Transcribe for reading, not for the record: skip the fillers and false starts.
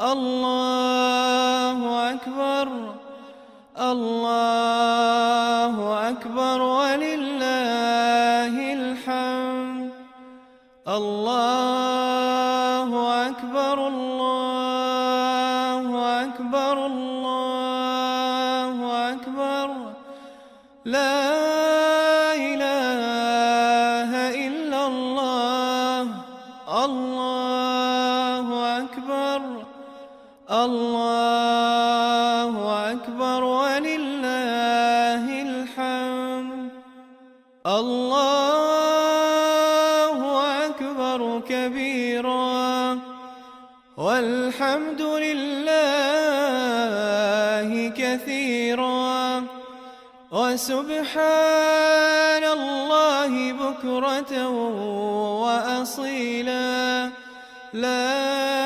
الله أكبر الله أكبر ولله الحمد. الله أكبر الله أكبر الله أكبر لا إله إلا الله. الله أكبر الله أكبر ولله الحمد. الله أكبر كبيرا والحمد لله كثيرا وسبحان الله بكرة وأصيلا. لا